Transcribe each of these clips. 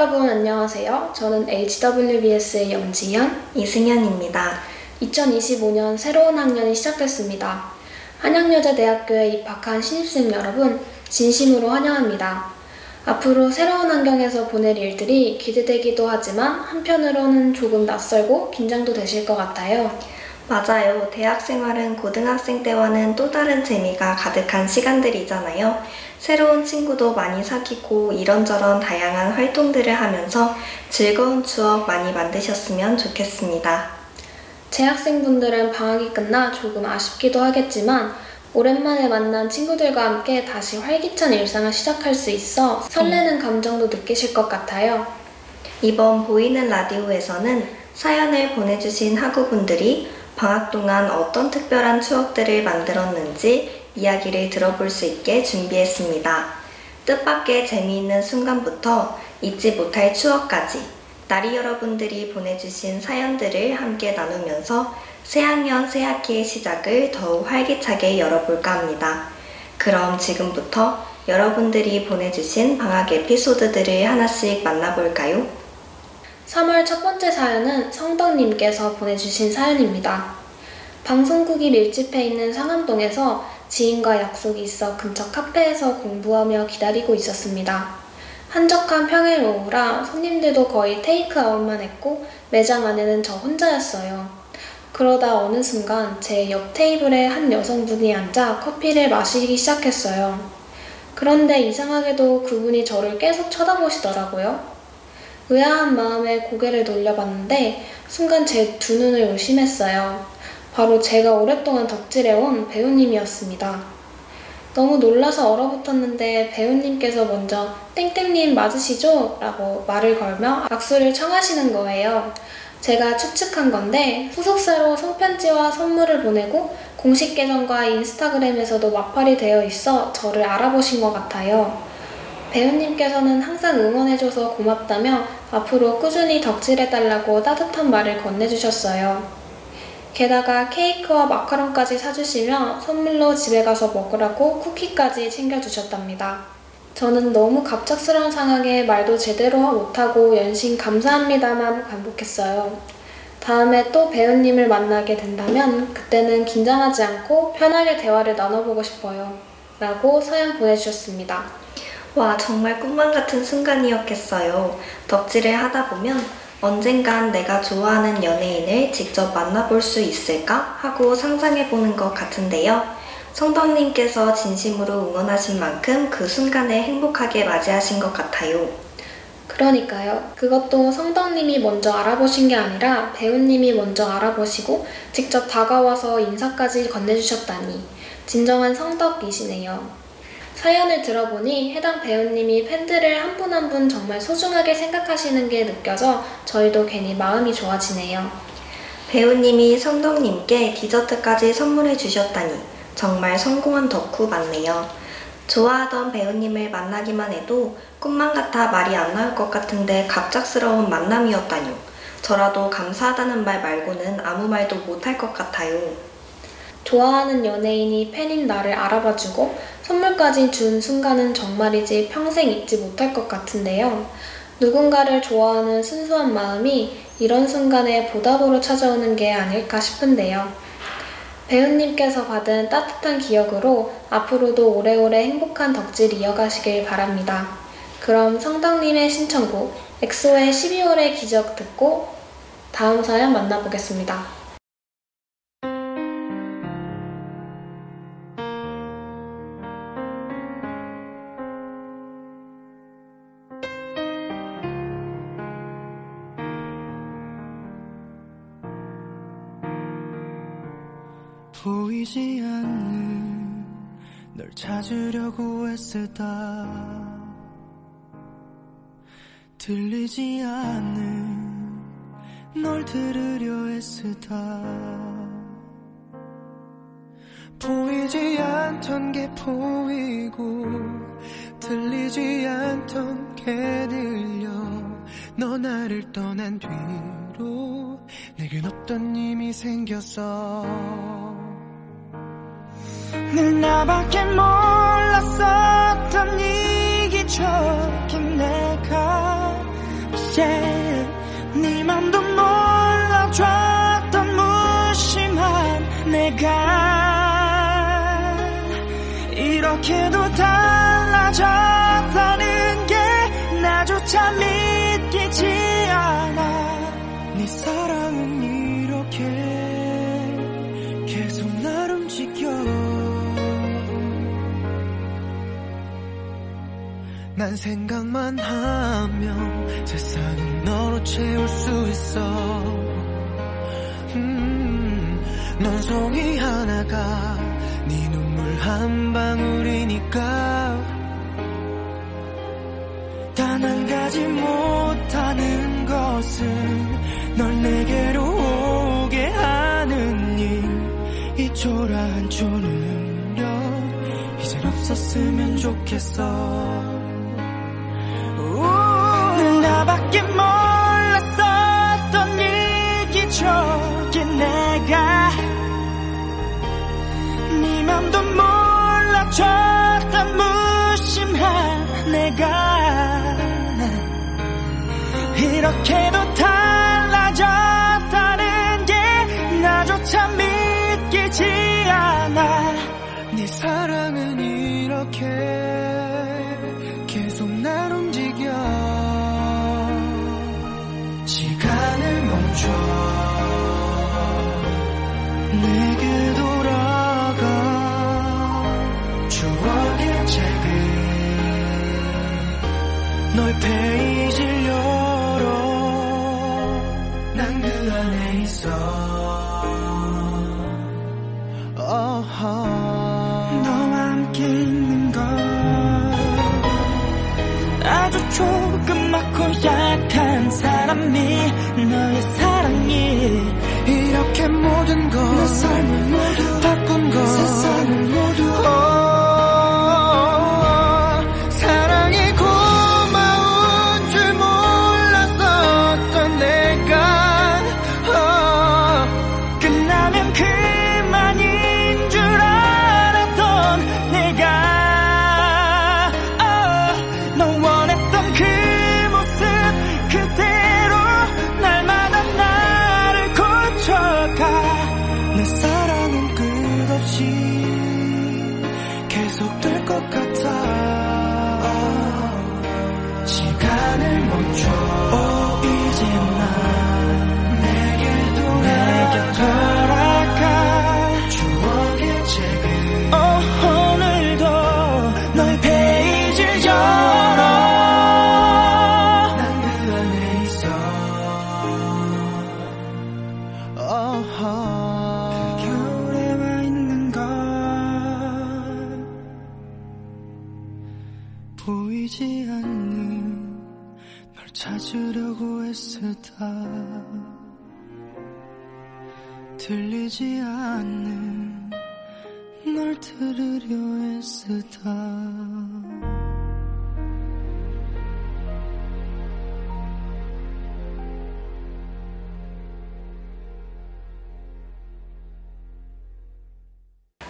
여러분 안녕하세요. 저는 HWBS의 염지현, 이승현입니다. 2025년 새로운 학년이 시작됐습니다. 한양여자대학교에 입학한 신입생 여러분 진심으로 환영합니다. 앞으로 새로운 환경에서 보낼 일들이 기대되기도 하지만 한편으로는 조금 낯설고 긴장도 되실 것 같아요. 맞아요. 대학 생활은 고등학생 때와는 또 다른 재미가 가득한 시간들이잖아요. 새로운 친구도 많이 사귀고 이런저런 다양한 활동들을 하면서 즐거운 추억 많이 만드셨으면 좋겠습니다. 재학생분들은 방학이 끝나 조금 아쉽기도 하겠지만 오랜만에 만난 친구들과 함께 다시 활기찬 일상을 시작할 수 있어 설레는 감정도 느끼실 것 같아요. 이번 보이는 라디오에서는 사연을 보내주신 학우분들이 방학 동안 어떤 특별한 추억들을 만들었는지 이야기를 들어볼 수 있게 준비했습니다. 뜻밖의 재미있는 순간부터 잊지 못할 추억까지 나리 여러분들이 보내주신 사연들을 함께 나누면서 새학년 새학기의 시작을 더욱 활기차게 열어볼까 합니다. 그럼 지금부터 여러분들이 보내주신 방학 에피소드들을 하나씩 만나볼까요? 3월 첫 번째 사연은 성덕님께서 보내주신 사연입니다. 방송국이 밀집해 있는 상암동에서 지인과 약속이 있어 근처 카페에서 공부하며 기다리고 있었습니다. 한적한 평일 오후라 손님들도 거의 테이크아웃만 했고 매장 안에는 저 혼자였어요. 그러다 어느 순간 제 옆 테이블에 한 여성분이 앉아 커피를 마시기 시작했어요. 그런데 이상하게도 그분이 저를 계속 쳐다보시더라고요. 의아한 마음에 고개를 돌려봤는데 순간 제 두 눈을 의심했어요. 바로 제가 오랫동안 덕질해온 배우님이었습니다. 너무 놀라서 얼어붙었는데 배우님께서 먼저 땡땡님 맞으시죠? 라고 말을 걸며 악수를 청하시는 거예요. 제가 추측한 건데 소속사로 손편지와 선물을 보내고 공식 계정과 인스타그램에서도 마팔이 되어 있어 저를 알아보신 것 같아요. 배우님께서는 항상 응원해줘서 고맙다며 앞으로 꾸준히 덕질해달라고 따뜻한 말을 건네주셨어요. 게다가 케이크와 마카롱까지 사주시며 선물로 집에 가서 먹으라고 쿠키까지 챙겨주셨답니다. 저는 너무 갑작스러운 상황에 말도 제대로 못하고 연신 감사합니다만 반복했어요. 다음에 또 배우님을 만나게 된다면 그때는 긴장하지 않고 편하게 대화를 나눠보고 싶어요. 라고 사연 보내주셨습니다. 와, 정말 꿈만 같은 순간이었겠어요. 덕질을 하다 보면 언젠간 내가 좋아하는 연예인을 직접 만나볼 수 있을까 하고 상상해보는 것 같은데요. 성덕님께서 진심으로 응원하신 만큼 그 순간을 행복하게 맞이하신 것 같아요. 그러니까요. 그것도 성덕님이 먼저 알아보신 게 아니라 배우님이 먼저 알아보시고 직접 다가와서 인사까지 건네주셨다니 진정한 성덕이시네요. 사연을 들어보니 해당 배우님이 팬들을 한 분 한 분 정말 소중하게 생각하시는 게 느껴져 저희도 괜히 마음이 좋아지네요. 배우님이 성덕님께 디저트까지 선물해 주셨다니 정말 성공한 덕후 맞네요. 좋아하던 배우님을 만나기만 해도 꿈만 같아 말이 안 나올 것 같은데 갑작스러운 만남이었다뇨. 저라도 감사하다는 말 말고는 아무 말도 못할 것 같아요. 좋아하는 연예인이 팬인 나를 알아봐주고 선물까지 준 순간은 정말이지 평생 잊지 못할 것 같은데요. 누군가를 좋아하는 순수한 마음이 이런 순간에 보답으로 찾아오는 게 아닐까 싶은데요. 배우님께서 받은 따뜻한 기억으로 앞으로도 오래오래 행복한 덕질 이어가시길 바랍니다. 그럼 성덕님의 신청곡 엑소의 12월의 기적 듣고 다음 사연 만나보겠습니다. 보이지 않는 널 찾으려고 애쓰다 들리지 않는 널 들으려 애쓰다 보이지 않던 게 보이고 들리지 않던 게 들려 너 나를 떠난 뒤로 내겐 어떤 힘이 생겼어 늘 나밖에 몰랐었던 이기적인 내가 yeah. 네 맘도 몰라줬던 무심한 내가 이렇게도 달라졌다는 게 나조차 믿기지 않아. 네 사랑은 이렇게 계속 날 움직여. 난 생각만 하면 세상은 너로 채울 수 있어. 넌 송이 하나가 네 눈물 한 방울이니까. 단 한 가지 못하는 것은 널 내게로 오게 하는 일. 이 초라한 초능력 이젠 없었으면 좋겠어. 나밖에 몰랐었던 이기적인 내가 네 맘도 몰라줬던 무심한 내가 이렇게도 달라졌다는 게 나조차 믿기지 않아. 네 사랑은 이렇게 계속 날 움직여. 시간을 멈춰 내게 돌아가. 추억의 책을 너의 페이지를 열어. 난 그 안에 있어. 너와 함께 있는 것 아주 조그맣고 약한 사람이 너의 사랑이 이렇게 모든 것 내 삶을 모두 바꾼 것 세상을 모두 사랑이 고마운 줄 몰랐었던 내가 끝나면 그만인 줄 알았던 내가 너 원했던 그 모습 그대로 날마다 나를 고쳐가. 내 사랑은 끝없이 계속될 것 같아. 시간을 멈춰 이제 난 내게 돌아가. 추억의 책을 오늘도 너의 페이지를 열어. 난 그 안에 있어. 그 겨울에 와 있는 것 보이지 않는 널 찾으려고 애쓰다. 들리지 않는 널 들으려 애쓰다.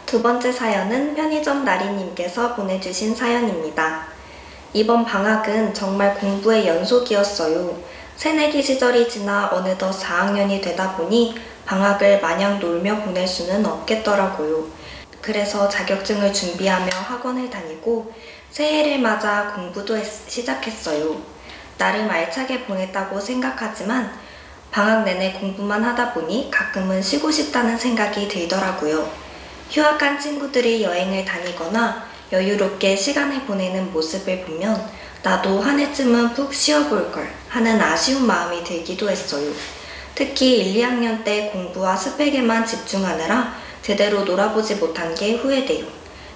두 번째 사연은 편의점 나리님께서 보내주신 사연입니다. 이번 방학은 정말 공부의 연속이었어요. 새내기 시절이 지나 어느덧 4학년이 되다 보니 방학을 마냥 놀며 보낼 수는 없겠더라고요. 그래서 자격증을 준비하며 학원을 다니고 새해를 맞아 공부도 시작했어요. 나름 알차게 보냈다고 생각하지만 방학 내내 공부만 하다 보니 가끔은 쉬고 싶다는 생각이 들더라고요. 휴학한 친구들이 여행을 다니거나 여유롭게 시간을 보내는 모습을 보면 나도 한 해쯤은 푹 쉬어볼 걸 하는 아쉬운 마음이 들기도 했어요. 특히 1, 2학년 때 공부와 스펙에만 집중하느라 제대로 놀아보지 못한 게 후회돼요.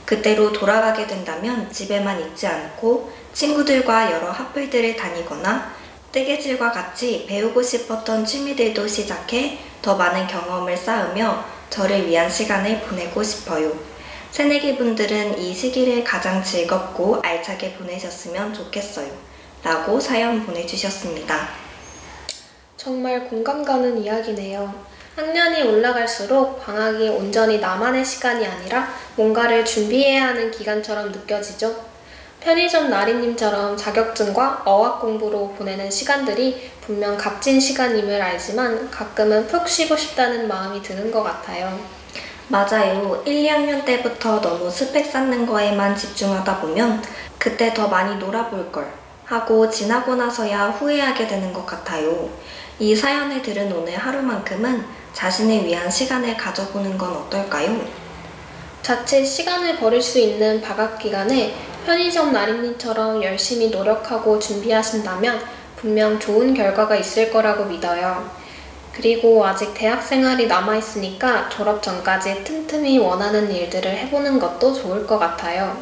그때로 돌아가게 된다면 집에만 있지 않고 친구들과 여러 핫플들을 다니거나 뜨개질과 같이 배우고 싶었던 취미들도 시작해 더 많은 경험을 쌓으며 저를 위한 시간을 보내고 싶어요. 새내기 분들은 이 시기를 가장 즐겁고 알차게 보내셨으면 좋겠어요. 라고 사연 보내주셨습니다. 정말 공감 가는 이야기네요. 학년이 올라갈수록 방학이 온전히 나만의 시간이 아니라 뭔가를 준비해야 하는 기간처럼 느껴지죠. 편의점 나리님처럼 자격증과 어학 공부로 보내는 시간들이 분명 값진 시간임을 알지만 가끔은 푹 쉬고 싶다는 마음이 드는 것 같아요. 맞아요. 1, 2학년 때부터 너무 스펙 쌓는 거에만 집중하다 보면 그때 더 많이 놀아볼 걸 하고 지나고 나서야 후회하게 되는 것 같아요. 이 사연을 들은 오늘 하루만큼은 자신을 위한 시간을 가져보는 건 어떨까요? 자칫 시간을 버릴 수 있는 방학 기간에 편의점 나리님처럼 열심히 노력하고 준비하신다면 분명 좋은 결과가 있을 거라고 믿어요. 그리고 아직 대학 생활이 남아있으니까 졸업 전까지 틈틈이 원하는 일들을 해보는 것도 좋을 것 같아요.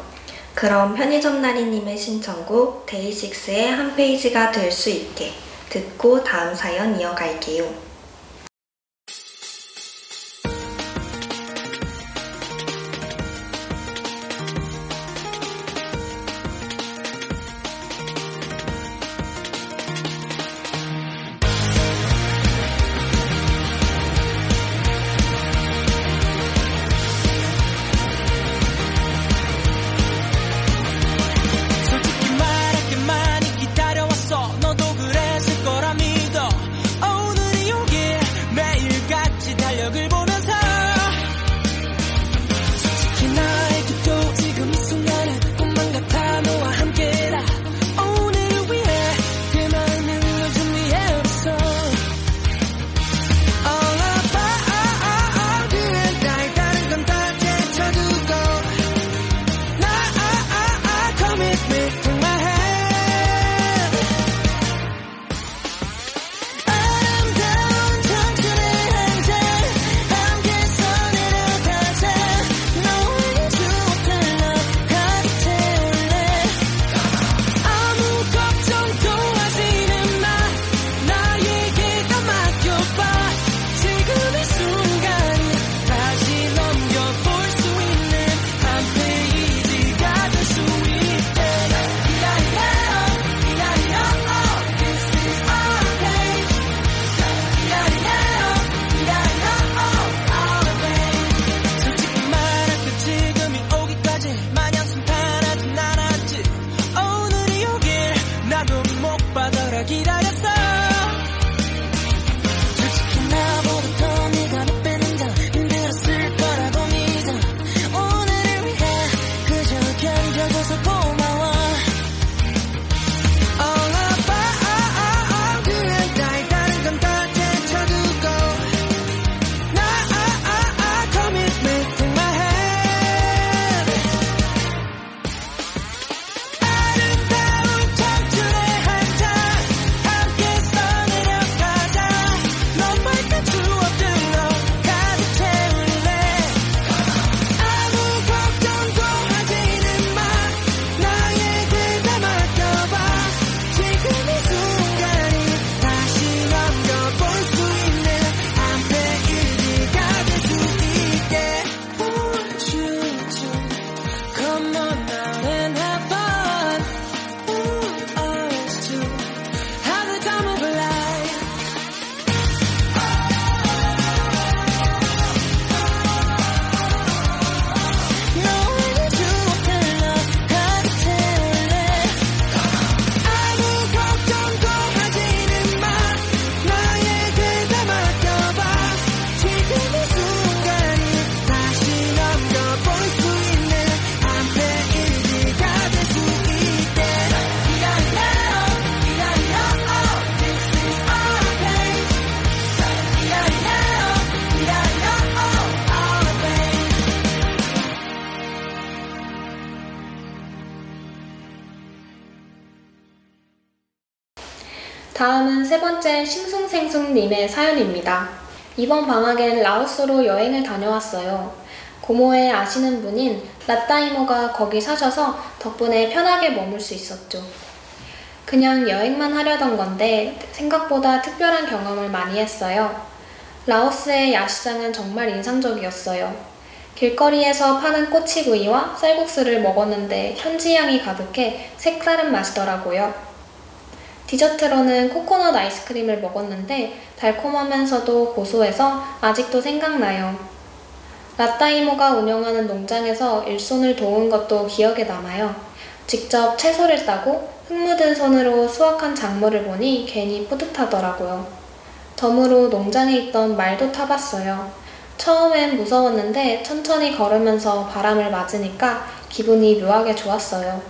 그럼 편의점 나리님의 신청곡 데이식스의 한 페이지가 될 수 있게 듣고 다음 사연 이어갈게요. 다음은 세 번째 싱숭생숭님의 사연입니다. 이번 방학엔 라오스로 여행을 다녀왔어요. 고모에 아시는 분인 라따 이모가 거기 사셔서 덕분에 편하게 머물 수 있었죠. 그냥 여행만 하려던 건데 생각보다 특별한 경험을 많이 했어요. 라오스의 야시장은 정말 인상적이었어요. 길거리에서 파는 꼬치구이와 쌀국수를 먹었는데 현지향이 가득해 색다른 맛이더라고요. 디저트로는 코코넛 아이스크림을 먹었는데 달콤하면서도 고소해서 아직도 생각나요. 라따 이모가 운영하는 농장에서 일손을 도운 것도 기억에 남아요. 직접 채소를 따고 흙 묻은 손으로 수확한 작물을 보니 괜히 뿌듯하더라고요. 덤으로 농장에 있던 말도 타봤어요. 처음엔 무서웠는데 천천히 걸으면서 바람을 맞으니까 기분이 묘하게 좋았어요.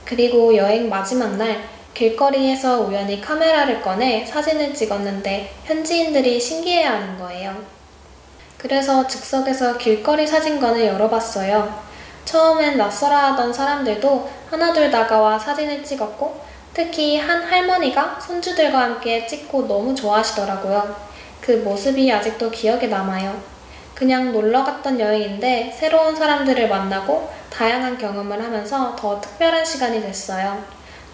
그리고 여행 마지막 날 길거리에서 우연히 카메라를 꺼내 사진을 찍었는데 현지인들이 신기해하는 거예요. 그래서 즉석에서 길거리 사진관을 열어봤어요. 처음엔 낯설어 하던 사람들도 하나둘 다가와 사진을 찍었고 특히 한 할머니가 손주들과 함께 찍고 너무 좋아하시더라고요. 그 모습이 아직도 기억에 남아요. 그냥 놀러 갔던 여행인데 새로운 사람들을 만나고 다양한 경험을 하면서 더 특별한 시간이 됐어요.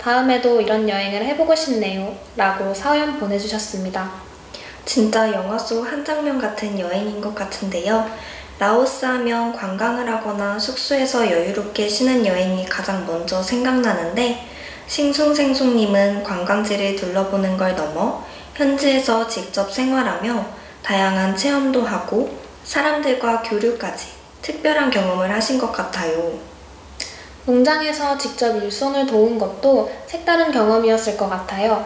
다음에도 이런 여행을 해보고 싶네요. 라고 사연 보내주셨습니다. 진짜 영화 속 한 장면 같은 여행인 것 같은데요. 라오스 하면 관광을 하거나 숙소에서 여유롭게 쉬는 여행이 가장 먼저 생각나는데 싱숭생숭님은 관광지를 둘러보는 걸 넘어 현지에서 직접 생활하며 다양한 체험도 하고 사람들과 교류까지 특별한 경험을 하신 것 같아요. 농장에서 직접 일손을 도운 것도 색다른 경험이었을 것 같아요.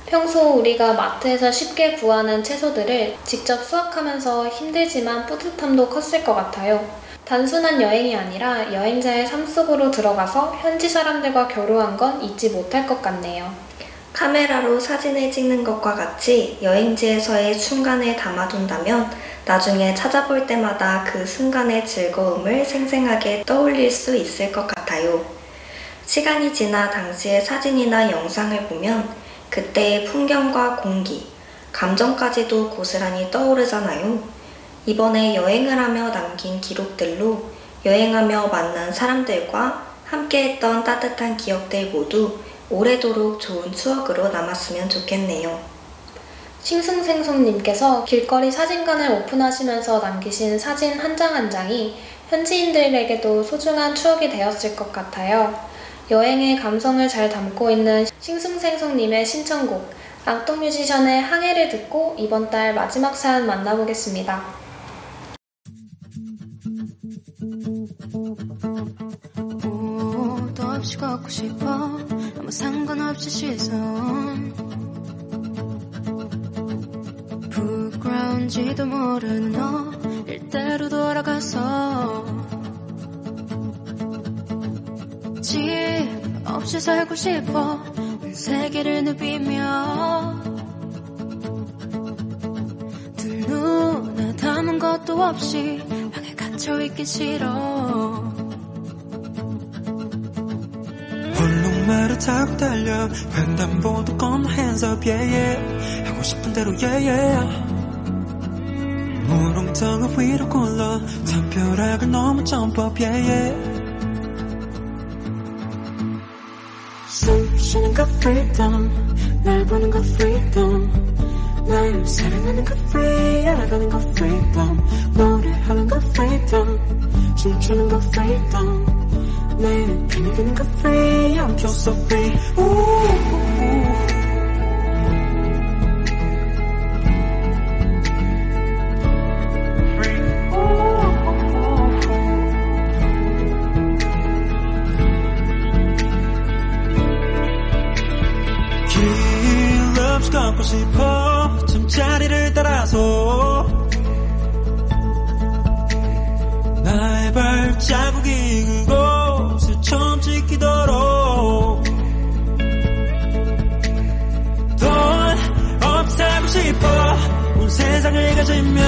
평소 우리가 마트에서 쉽게 구하는 채소들을 직접 수확하면서 힘들지만 뿌듯함도 컸을 것 같아요. 단순한 여행이 아니라 여행자의 삶 속으로 들어가서 현지 사람들과 교류한 건 잊지 못할 것 같네요. 카메라로 사진을 찍는 것과 같이 여행지에서의 순간을 담아둔다면 나중에 찾아볼 때마다 그 순간의 즐거움을 생생하게 떠올릴 수 있을 것 같아요. 시간이 지나 당시의 사진이나 영상을 보면 그때의 풍경과 공기, 감정까지도 고스란히 떠오르잖아요. 이번에 여행을 하며 남긴 기록들로 여행하며 만난 사람들과 함께했던 따뜻한 기억들 모두 오래도록 좋은 추억으로 남았으면 좋겠네요. 싱숭생숭님께서 길거리 사진관을 오픈하시면서 남기신 사진 한 장 한 장이 현지인들에게도 소중한 추억이 되었을 것 같아요. 여행의 감성을 잘 담고 있는 싱숭생숭님의 신청곡 앙똥뮤지션의 항해를 듣고 이번 달 마지막 사연 만나보겠습니다. 옷도 없이 걷고 싶어 아무 상관없이 시선 부끄러운지도 모르는 너 일대로 돌아가서 집 없이 살고 싶어 온 세계를 누비며 두 눈에 담은 것도 없이 방에 갇혀있기 싫어 얼룩말을 타고 달려 횡단보도 건너 hands up yeah yeah 하고 싶은 대로 yeah yeah 무릉덩어 위로 굴러 담벼락을 넘어 jump up yeah yeah 숨 쉬는 거 freedom 날 보는 거 freedom 날 사랑하는 거 free 알아가는 거 freedom 노래하는 거 freedom 춤추는 거 freedom 내 편이 되는 거 free I'm just so free 걷고 싶어 잠자리를 따라서 나의 발자국이 그곳을 처음 찍히도록 돈 없이 살고 싶어 온 세상을 가지며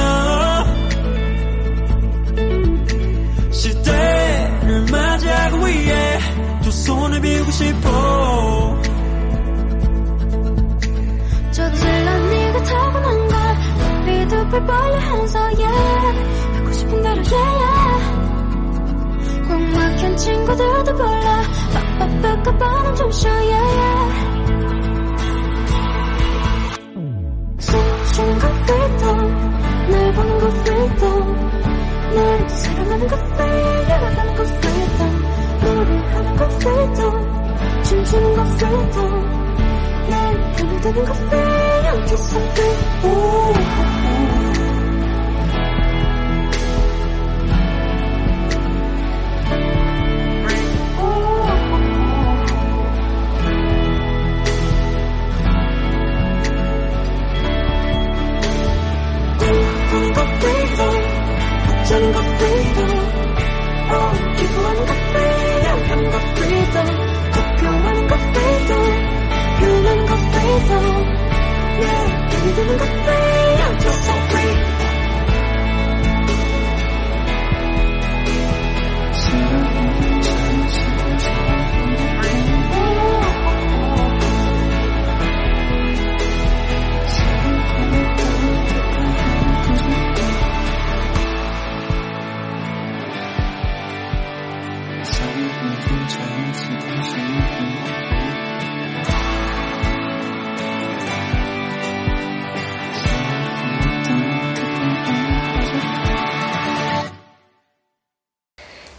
시대를 맞이하기 위해 두 손을 비우고 싶어 저질러 네가 타고난 걸 두피두피 벌려 hands up yeah 하고 싶은 대로 yeah yeah 꽉 막힌 친구들도 불러 빡빡 끄바람 좀 쉬어 yeah yeah 숨 쉬는 거 freedom 날 보는 거 freedom 날 사랑하는 거 free 알아가는 거 freedom 노래하는 거 freedom 춤추는 거 freedom 날 편이 되는 거 free I'm just so free freedom 내 눈이 되는 것 freedom just so free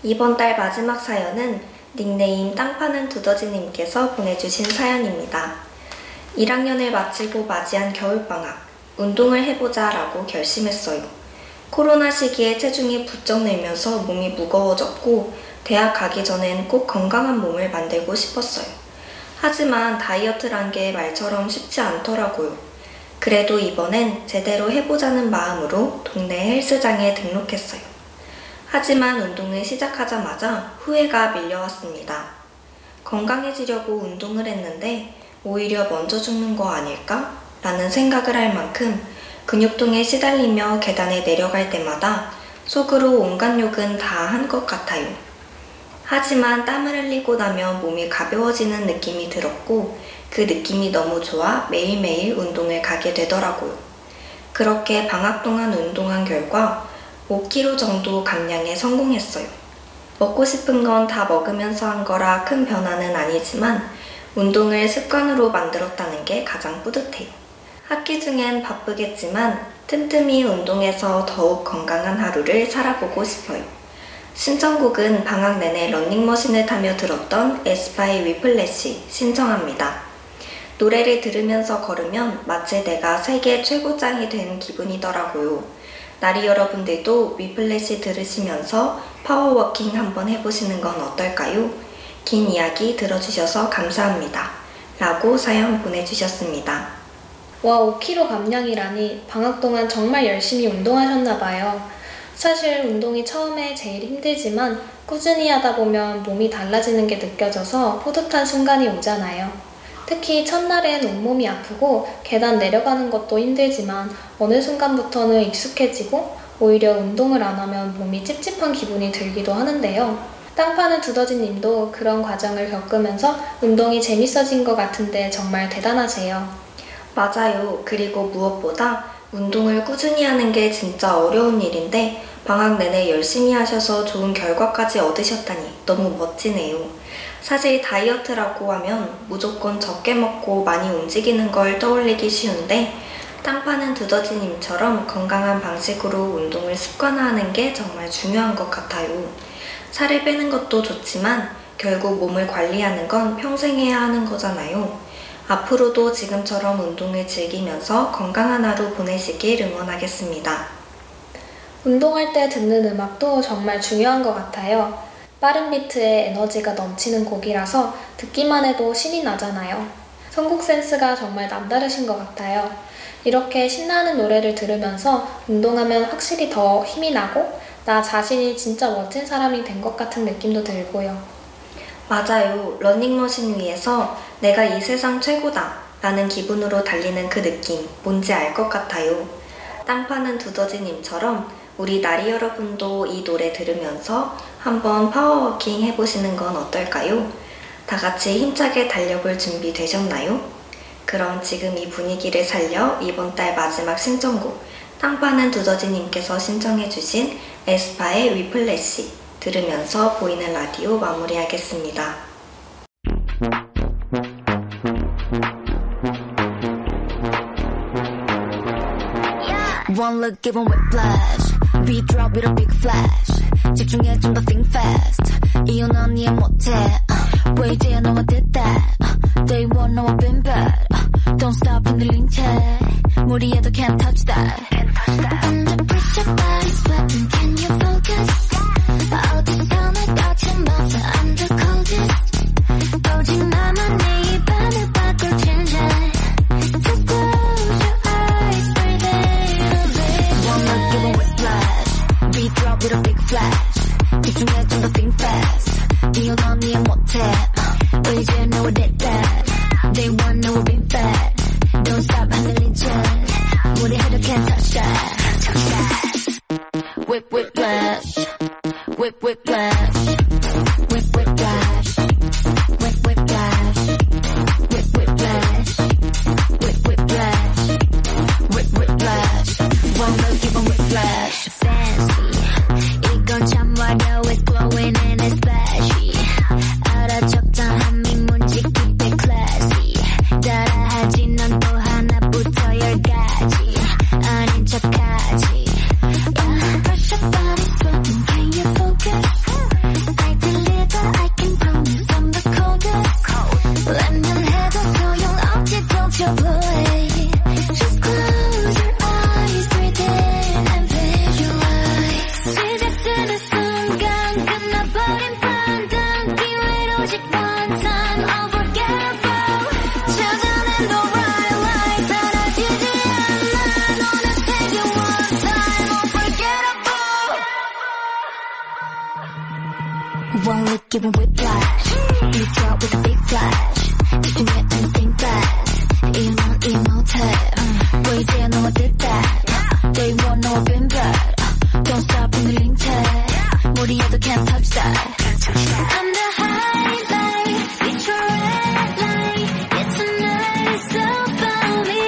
이번 달 마지막 사연은 닉네임 땅 파는 두더지님께서 보내주신 사연입니다. 1학년을 마치고 맞이한 겨울방학, 운동을 해보자 라고 결심했어요. 코로나 시기에 체중이 부쩍 늘면서 몸이 무거워졌고 대학 가기 전엔 꼭 건강한 몸을 만들고 싶었어요. 하지만 다이어트란 게 말처럼 쉽지 않더라고요. 그래도 이번엔 제대로 해보자는 마음으로 동네 헬스장에 등록했어요. 하지만 운동을 시작하자마자 후회가 밀려왔습니다. 건강해지려고 운동을 했는데 오히려 먼저 죽는 거 아닐까? 라는 생각을 할 만큼 근육통에 시달리며 계단에 내려갈 때마다 속으로 온갖 욕은 다 한 것 같아요. 하지만 땀을 흘리고 나면 몸이 가벼워지는 느낌이 들었고 그 느낌이 너무 좋아 매일매일 운동을 가게 되더라고요. 그렇게 방학 동안 운동한 결과 5kg 정도 감량에 성공했어요. 먹고 싶은 건 다 먹으면서 한 거라 큰 변화는 아니지만 운동을 습관으로 만들었다는 게 가장 뿌듯해요. 학기 중엔 바쁘겠지만 틈틈이 운동해서 더욱 건강한 하루를 살아보고 싶어요. 신청곡은 방학 내내 러닝머신을 타며 들었던 에스파의 위플래시 신청합니다. 노래를 들으면서 걸으면 마치 내가 세계 최고짱이 된 기분이더라고요. 나리 여러분들도 위플래시 들으시면서 파워워킹 한번 해보시는 건 어떨까요? 긴 이야기 들어주셔서 감사합니다. 라고 사연 보내주셨습니다. 와, 5kg 감량이라니 방학 동안 정말 열심히 운동하셨나봐요. 사실 운동이 처음에 제일 힘들지만 꾸준히 하다 보면 몸이 달라지는 게 느껴져서 뿌듯한 순간이 오잖아요. 특히 첫날엔 온몸이 아프고 계단 내려가는 것도 힘들지만 어느 순간부터는 익숙해지고 오히려 운동을 안 하면 몸이 찝찝한 기분이 들기도 하는데요. 땅 파는 두더지님도 그런 과정을 겪으면서 운동이 재밌어진 것 같은데 정말 대단하세요. 맞아요. 그리고 무엇보다 운동을 꾸준히 하는 게 진짜 어려운 일인데 방학 내내 열심히 하셔서 좋은 결과까지 얻으셨다니 너무 멋지네요. 사실 다이어트라고 하면 무조건 적게 먹고 많이 움직이는 걸 떠올리기 쉬운데 땅 파는 두더지님처럼 건강한 방식으로 운동을 습관화하는 게 정말 중요한 것 같아요. 살을 빼는 것도 좋지만 결국 몸을 관리하는 건 평생 해야 하는 거잖아요. 앞으로도 지금처럼 운동을 즐기면서 건강한 하루 보내시길 응원하겠습니다. 운동할 때 듣는 음악도 정말 중요한 것 같아요. 빠른 비트에 에너지가 넘치는 곡이라서 듣기만 해도 신이 나잖아요. 선곡 센스가 정말 남다르신 것 같아요. 이렇게 신나는 노래를 들으면서 운동하면 확실히 더 힘이 나고 나 자신이 진짜 멋진 사람이 된 것 같은 느낌도 들고요. 맞아요. 러닝머신 위에서 내가 이 세상 최고다 라는 기분으로 달리는 그 느낌 뭔지 알 것 같아요. 땅 파는 두더지님처럼 우리 나리 여러분도 이 노래 들으면서 한번 파워워킹 해보시는 건 어떨까요? 다 같이 힘차게 달려볼 준비 되셨나요? 그럼 지금 이 분위기를 살려 이번 달 마지막 신청곡 땅 파는 두더지님께서 신청해주신 에스파의 위플래시 들으면서 보이는 라디오 마무리하겠습니다. One look given whiplash Beat drop with a big flash 집중해 좀 더 think fast 이유는 언니의 못해 왜 이제야 너가 됐다 Day one 너와 been bad Don't stop 흔들린 채 무리해도 can't touch that Under pressure body sweating Can you focus 어디서나 거침없어 I'm the coldest 오직 나만 네 입안을 바꿀 change Just close your eyes breathe in One look given whiplash Beat drop with a big flash 집중해 좀 더 think fast 이유는 언니의 못해 왜 이제 너와 됐다 Day one 너와 been bad hiding 판단 기회를 오직 one time unforgettable 찾아낸 the right light 사라지지 않아 너는 take it one time unforgettable One look giving whiplash You drop with a big flash 집중해 and think fast 이유는 이모텔 왜 이제야 너와 did that Day one 너와 been bad Don't stop 흔들린 채 무리해도 can't touch that I'm the highlight It's your red light Yeah tonight is about me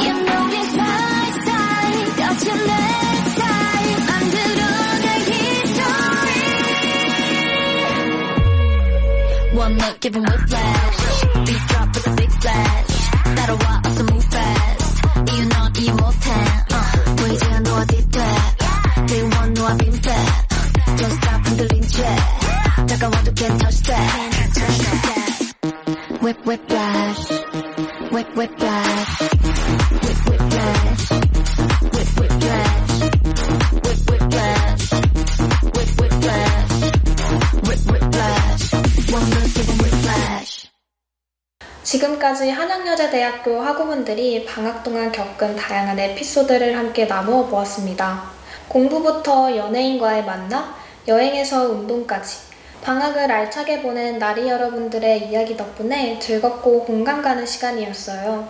You know it's my style 거친 necktie 만들어낼 history One look giving whiplash Beat drop with a big flash 따라와 어서 move fast 이유는 이해 못해 왜 이제야 너와 did that Day one 너와 been bad Don't stop 흔들린 채 다가와도 can't touch that Whip whiplash Whip whiplash Whip whiplash Whip whiplash Whip whiplash Whip whiplash Whip whiplash One look giving whiplash 지금까지 한양여자대학교 학우분들이 방학 동안 겪은 다양한 에피소드를 함께 나누어 보았습니다. 공부부터 연예인과의 만남, 여행에서 운동까지 방학을 알차게 보낸 나리 여러분들의 이야기 덕분에 즐겁고 공감 가는 시간이었어요.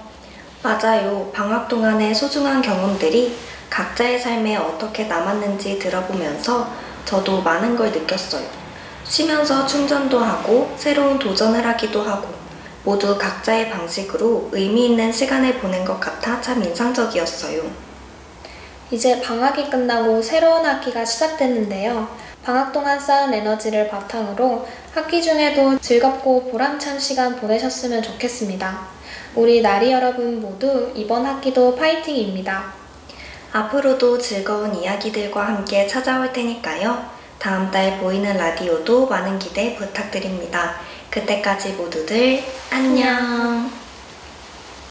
맞아요. 방학 동안의 소중한 경험들이 각자의 삶에 어떻게 남았는지 들어보면서 저도 많은 걸 느꼈어요. 쉬면서 충전도 하고 새로운 도전을 하기도 하고 모두 각자의 방식으로 의미 있는 시간을 보낸 것 같아 참 인상적이었어요. 이제 방학이 끝나고 새로운 학기가 시작됐는데요. 방학 동안 쌓은 에너지를 바탕으로 학기 중에도 즐겁고 보람찬 시간 보내셨으면 좋겠습니다. 우리 나리 여러분 모두 이번 학기도 파이팅입니다. 앞으로도 즐거운 이야기들과 함께 찾아올 테니까요. 다음 달 보이는 라디오도 많은 기대 부탁드립니다. 그때까지 모두들 안녕.